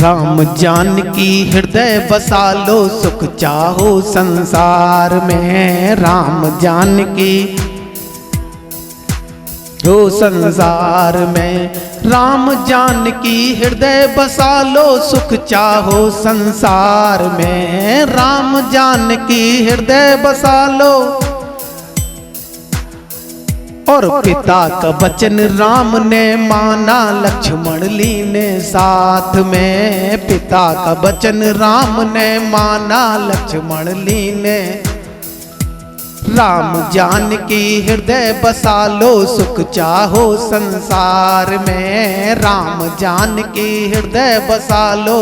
राम जानकी हृदय बसा लो, सुख चाहो संसार में। राम जानकी हो संसार में, राम जानकी हृदय बसा लो, सुख चाहो संसार में। राम जानकी हृदय बसा लो, और पिता का वचन राम ने माना, लक्ष्मण लीने साथ में। पिता का वचन राम ने माना, लक्ष्मण लीने। राम जानकी हृदय बसा लो, सुख चाहो संसार में। राम जानकी हृदय बसा लो।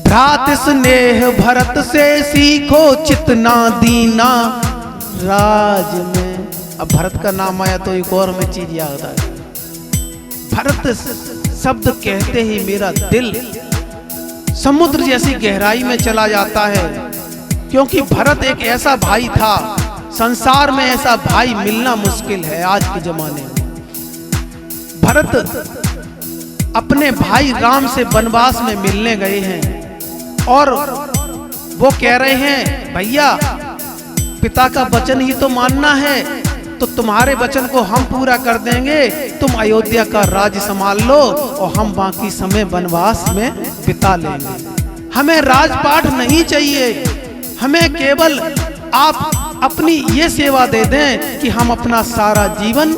भ्रात स्नेह भरत से सीखो, चितना दीना राज में। अब भरत का नाम आया तो एक और में चीज याद आई। भरत शब्द कहते ही मेरा दिल समुद्र जैसी गहराई में चला जाता है, क्योंकि भरत एक ऐसा भाई था, संसार में ऐसा भाई मिलना मुश्किल है आज के जमाने में। भरत अपने भाई राम से वनवास में मिलने गए हैं और वो कह रहे हैं, भैया पिता का वचन ही तो मानना है, तो तुम्हारे वचन को हम पूरा कर देंगे। तुम अयोध्या का राज्य संभाल लो और हम बाकी समय वनवास में बिता लेंगे। हमें राजपाट नहीं चाहिए, हमें केवल आप अपनी ये सेवा दे दें कि हम अपना सारा जीवन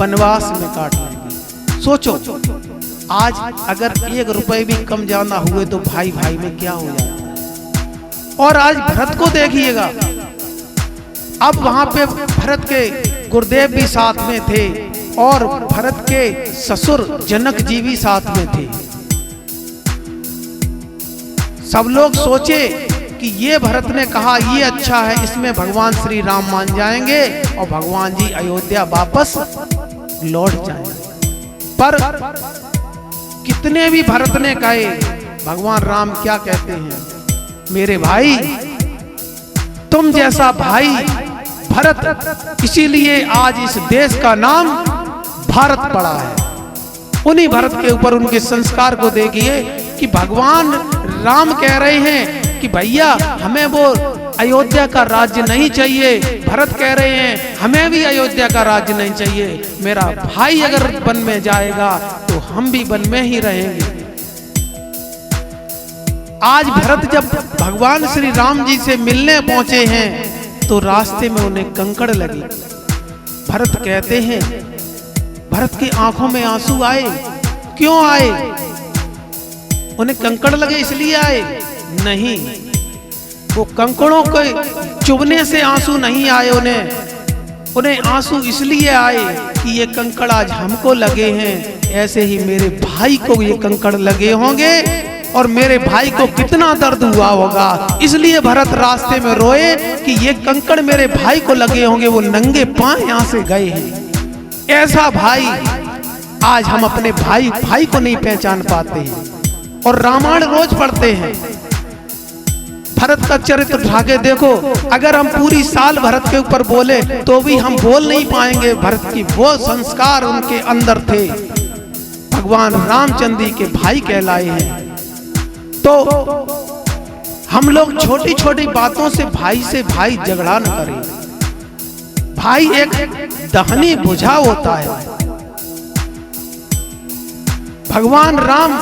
वनवास में काट लेंगे। सोचो, आज अगर 1 रुपए भी कम ज्यादा हुए तो भाई भाई में क्या हो जाता है। और आज भरत को देखिएगा, अब वहां पे भरत के गुरुदेव भी साथ में थे और भरत के ससुर जनक जी भी साथ में थे। सब लोग सोचे कि ये भरत ने कहा ये अच्छा है, इसमें भगवान श्री राम मान जाएंगे और भगवान जी अयोध्या वापस लौट जाएंगे। पर कितने भी भरत ने कहे, भगवान राम क्या कहते हैं, मेरे भाई तुम जैसा भाई भरत, इसीलिए आज इस देश का नाम भारत पड़ा है। उन्हीं भरत के ऊपर उनके संस्कार को देखिए कि भगवान राम कह रहे हैं कि भैया हमें वो अयोध्या का राज्य नहीं चाहिए। भरत कह रहे हैं हमें भी अयोध्या का राज्य नहीं चाहिए, मेरा भाई अगर वन में जाएगा तो हम भी वन में ही रहेंगे। आज भरत जब भगवान श्री राम जी से मिलने पहुंचे हैं तो रास्ते में उन्हें कंकड़ लगी। भरत कहते हैं, भरत की आंखों में आंसू आए। क्यों आए? उन्हें कंकड़ लगे इसलिए आए? नहीं, वो कंकड़ों के चुभने से आंसू नहीं आए। उन्हें आंसू इसलिए आए कि ये कंकड़ आज हमको लगे हैं, ऐसे ही मेरे भाई को ये कंकड़ लगे होंगे और मेरे भाई को कितना दर्द हुआ होगा। इसलिए भरत रास्ते में रोए कि ये कंकड़ मेरे भाई को लगे होंगे, वो नंगे पांव यहाँ से गए हैं। ऐसा भाई आज हम अपने भाई को नहीं पहचान पाते हैं और रामायण रोज पढ़ते हैं। भरत का चरित्र उठा के देखो, अगर हम पूरी साल भरत के ऊपर बोले तो भी हम बोल नहीं पाएंगे। भरत की वो संस्कार उनके अंदर थे, भगवान रामचंद्र जी के भाई कहलाए हैं। तो हम लोग छोटी छोटी बातों से भाई झगड़ा न करें। भाई एक दहनी बुझाव होता है। भगवान राम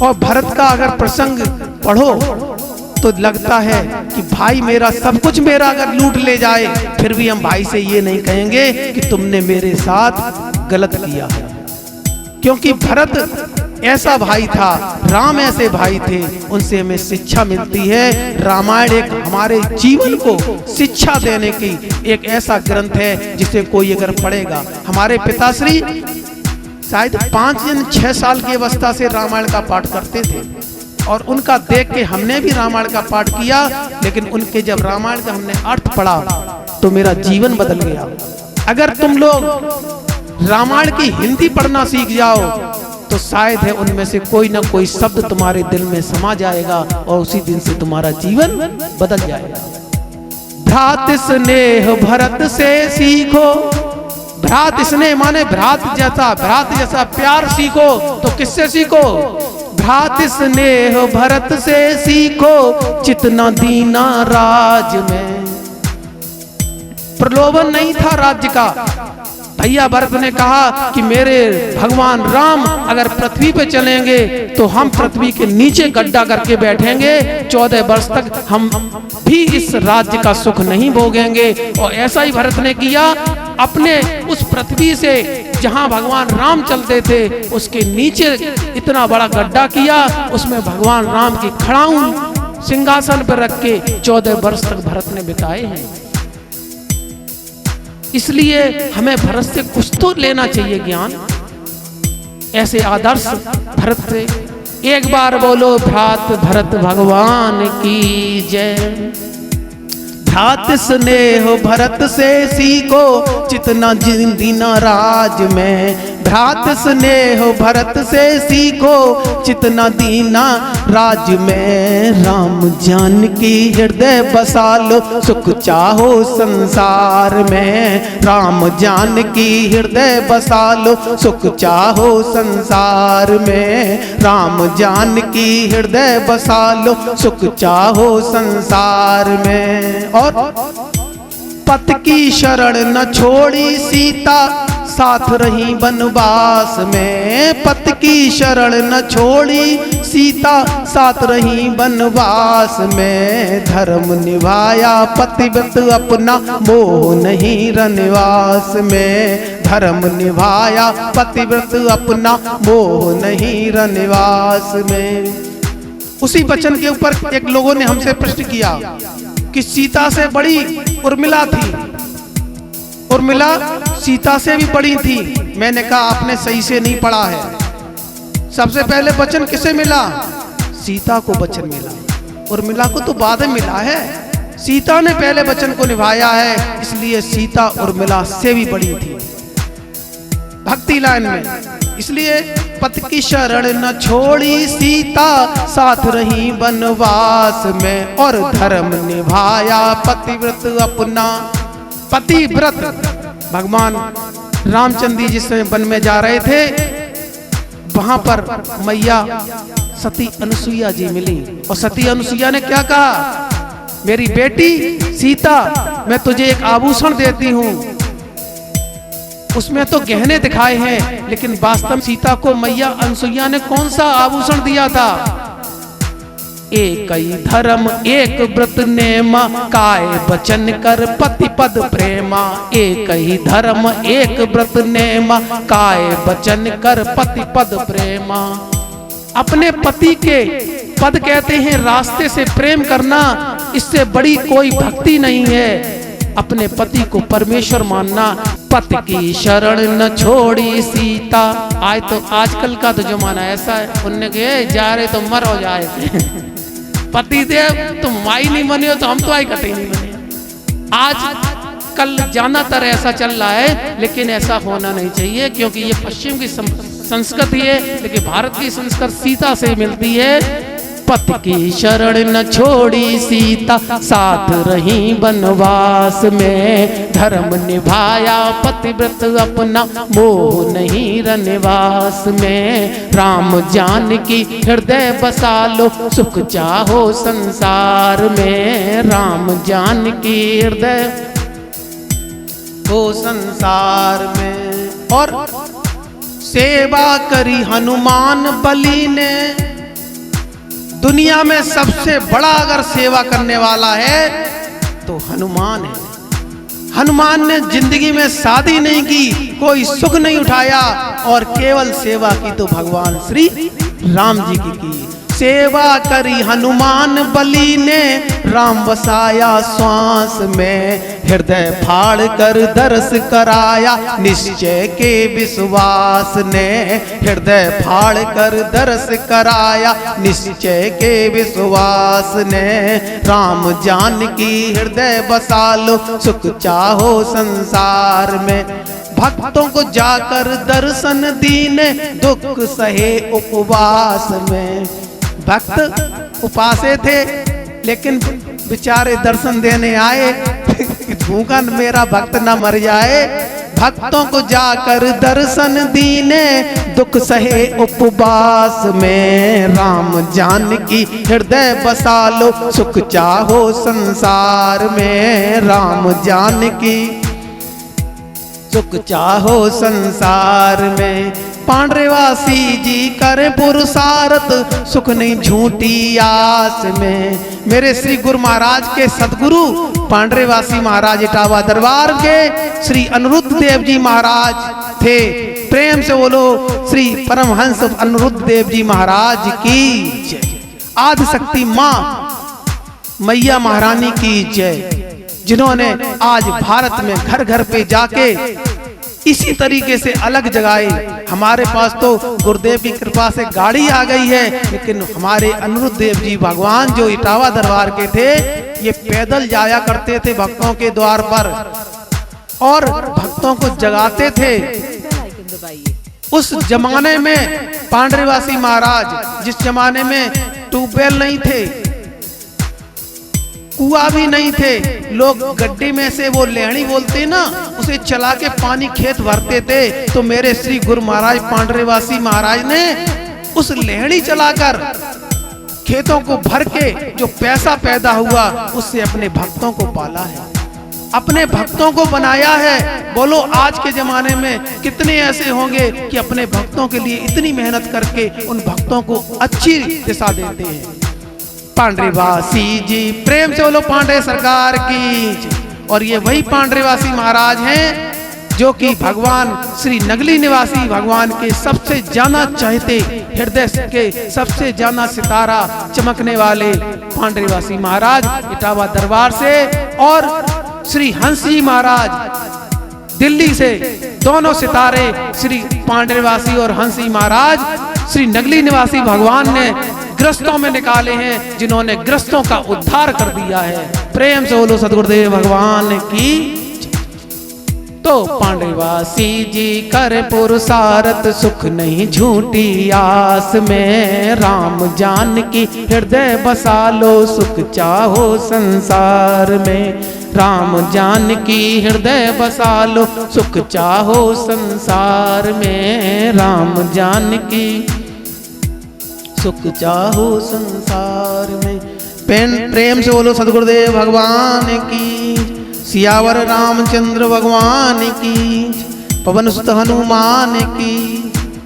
और भरत का अगर प्रसंग पढ़ो तो लगता है कि भाई मेरा सब कुछ मेरा अगर लूट ले जाए फिर भी हम भाई से ये नहीं कहेंगे कि तुमने मेरे साथ गलत किया, क्योंकि भरत ऐसा भाई था, राम ऐसे भाई थे, उनसे हमें शिक्षा मिलती है। रामायण एक हमारे जीवन को शिक्षा देने की एक ऐसा ग्रंथ है जिसे कोई अगर पढ़ेगा। हमारे पिताश्री शायद 5-6 साल की अवस्था से रामायण का पाठ करते थे और उनका देख के हमने भी रामायण का पाठ किया, लेकिन उनके जब रामायण का हमने अर्थ पढ़ा तो मेरा जीवन बदल गया। अगर तुम लोग रामायण की हिंदी पढ़ना सीख जाओ तो शायद है उनमें से कोई ना कोई शब्द तुम्हारे दिल में समा जाएगा और उसी दिन से तुम्हारा जीवन बदल जाएगा। भ्रात स्नेह भरत से सीखो, भ्रात स्नेह माने भ्रात जैसा प्यार सीखो। तो किससे सीखो? भ्रात स्नेह भरत से सीखो, चितना दीना राज में। प्रलोभन नहीं था राज्य का। भैया भरत ने कहा कि मेरे भगवान राम अगर पृथ्वी पे चलेंगे तो हम पृथ्वी के नीचे गड्ढा करके बैठेंगे, 14 वर्ष तक हम भी इस राज्य का सुख नहीं भोगेंगे। और ऐसा ही भरत ने किया। अपने उस पृथ्वी से जहां भगवान राम चलते थे उसके नीचे इतना बड़ा गड्ढा किया, उसमें भगवान राम की खड़ाऊं सिंहासन पर रख के 14 वर्ष तक भरत ने बिताए हैं। इसलिए हमें भरत से कुछ तो लेना चाहिए ज्ञान। ऐसे आदर्श भरत से। एक बार बोलो भ्रात भरत भगवान की जय। भ्रात स्नेह भरत से सीखो, चितना दीना राज में। भ्रात स्नेह भरत से सीखो, चितना दीना राज में। राम जानकी हृदय बसा लो, सुख चाहो संसार में। राम जानकी हृदय बसा लो, सुख चाहो संसार में। राम जानकी हृदय बसा लो, सुख चाहो संसार में। और पत की शरण न छोड़ी सीता, साथ रही वनवास में। पत की शरण न छोड़ी सीता, साथ रही वनवास में। धर्म निभाया पतिव्रत अपना, मोह नहीं रनवास में। धर्म निभाया पतिव्रत अपना, मोह नहीं रनवास में। उसी वचन के ऊपर एक लोगों ने हमसे प्रश्न किया कि सीता से बड़ी उर्मिला थी, उर्मिला सीता से भी बड़ी थी। मैंने कहा आपने सही से नहीं पढ़ा है। सबसे पहले वचन किसे मिला? सीता को वचन मिला, उर्मिला को तो बाद में मिला है। सीता ने पहले वचन को निभाया है, इसलिए सीता उर्मिला से भी बड़ी थी भक्ति लाइन में। इसलिए पत की शरण न छोड़ी सीता, साथ रही वनवास में। और धर्म निभाया पतिव्रत अपना। पतिव्रत भगवान रामचंद्र जी जिस वन में जा रहे थे, वहां पर मैया सती अनुसुईया जी मिली। और सती अनुसुईया ने क्या कहा? मेरी बेटी सीता, मैं तुझे एक आभूषण देती हूं। उसमें तो गहने दिखाए हैं, लेकिन वास्तव में सीता को मैया अनुसुईया ने कौन सा आभूषण दिया था? एक ही धर्म एक व्रत नेमा, काय वचन कर पति पद प्रेमा। एक ही धर्म एक व्रत नेमा, काय वचन कर पति पद प्रेमा। अपने पति के पद कहते हैं रास्ते से प्रेम करना, इससे बड़ी कोई भक्ति नहीं है। अपने पति को परमेश्वर मानना। पति की शरण न छोड़ी सीता। आज तो आजकल का तो जमाना ऐसा है, उनने कहे जा रहे तो मर हो जाए पति देव तुम माई नहीं बने हो तो हम तो आई कटे नहीं बने। आज कल ज्यादातर ऐसा चल रहा है, लेकिन ऐसा होना नहीं चाहिए, क्योंकि ये पश्चिम की संस्कृति है, लेकिन भारत की संस्कृति सीता से मिलती है। पति की शरण न छोड़ी सीता, साथ रही वनवास में। धर्म निभाया पतिव्रत अपना, मोह नहीं रनवास में। राम जानकी हृदय बसा लो, सुख चाहो संसार में। राम जानकी हृदय हो संसार में। और सेवा करी हनुमान बली ने। दुनिया में सबसे बड़ा अगर सेवा करने वाला है तो हनुमान है। हनुमान ने जिंदगी में शादी नहीं की, कोई सुख नहीं उठाया, और केवल सेवा की तो भगवान श्री राम जी की। सेवा करी हनुमान बली ने, राम बसाया श्वास में। हृदय फाड़ कर दर्श कराया, निश्चय के विश्वास ने। हृदय फाड़ कर दर्श कराया, निश्चय के विश्वास ने। राम जानकी हृदय बसा लो, सुख चाहो संसार में। भक्तों को जाकर दर्शन दीने, दुख सहे उपवास में। भक्त उपासे थे, लेकिन बेचारे दर्शन देने आए, भूखा मेरा भक्त ना मर जाए। भक्तों को जाकर दर्शन दीने, दुख सहे उपवास में। राम जानकी हृदय बसा लो, सुख चाहो संसार में। राम जानकी सुख चाहो संसार में। पांडरेवासी जी करें पुरुषार्थ, सुख नहीं झूठी आस में। मेरे श्री गुरु महाराज के सदगुरु पांडरेवासी महाराज इटावा दरबार के श्री अनिरुद्ध देव जी महाराज थे। प्रेम से बोलो श्री परमहंस अनिरुद्ध देव जी महाराज की जय। आदि शक्ति माँ मैया महारानी की जय, जिन्होंने आज भारत में घर घर पे जाके इसी तरीके से अलग जगाए। हमारे पास तो गुरुदेव की कृपा से गाड़ी आ गई है, लेकिन हमारे अनिरुद्ध देव जी भगवान जो इटावा दरबार के थे, ये पैदल जाया करते थे भक्तों के द्वार पर और भक्तों को जगाते थे। उस जमाने में पांडरेवासी महाराज, जिस जमाने में ट्यूबवेल नहीं थे, कुआं भी नहीं थे, लोग गड्ढे में से वो लेहड़ी बोलते ना, उसे चला के पानी खेत भरते थे। तो मेरे श्री गुरु महाराज पांडरेवासी महाराज ने उस लेहड़ी चलाकर खेतों को भर के जो पैसा पैदा हुआ, उससे अपने भक्तों को पाला है, अपने भक्तों को बनाया है। बोलो आज के जमाने में कितने ऐसे होंगे कि अपने भक्तों के लिए इतनी मेहनत करके उन भक्तों को अच्छी दिशा देते हैं। पांडरेवासी जी प्रेम से बोलो पांडे सरकार की। और ये वही पांडरेवासी महाराज हैं जो कि भगवान श्री नगली निवासी भगवान के सबसे ज्यादा चाहते, हृदय के सबसे ज्यादा सितारा चमकने वाले पांडरेवासी महाराज इटावा दरबार से, और श्री हंस जी महाराज दिल्ली से। दोनों सितारे श्री पांडरेवासी और हंस जी महाराज श्री नगली निवासी भगवान ने ग्रस्तों में निकाले हैं, जिन्होंने ग्रस्तों का उद्धार कर दिया है। प्रेम से बोलो सदगुरुदेव भगवान की। तो पांडरेवासी जी कर पुरुषार्थ, सुख नहीं झूठी आस में। राम जानकी हृदय बसा लो, सुख चाहो संसार में। राम जानकी हृदय बसा लो, सुख चाहो संसार में। राम जानकी सुख चाहो संसार में। प्रेम से बोलो सदगुरुदेव भगवान की। सियावर रामचंद्र भगवान की। पवन सुत हनुमान की।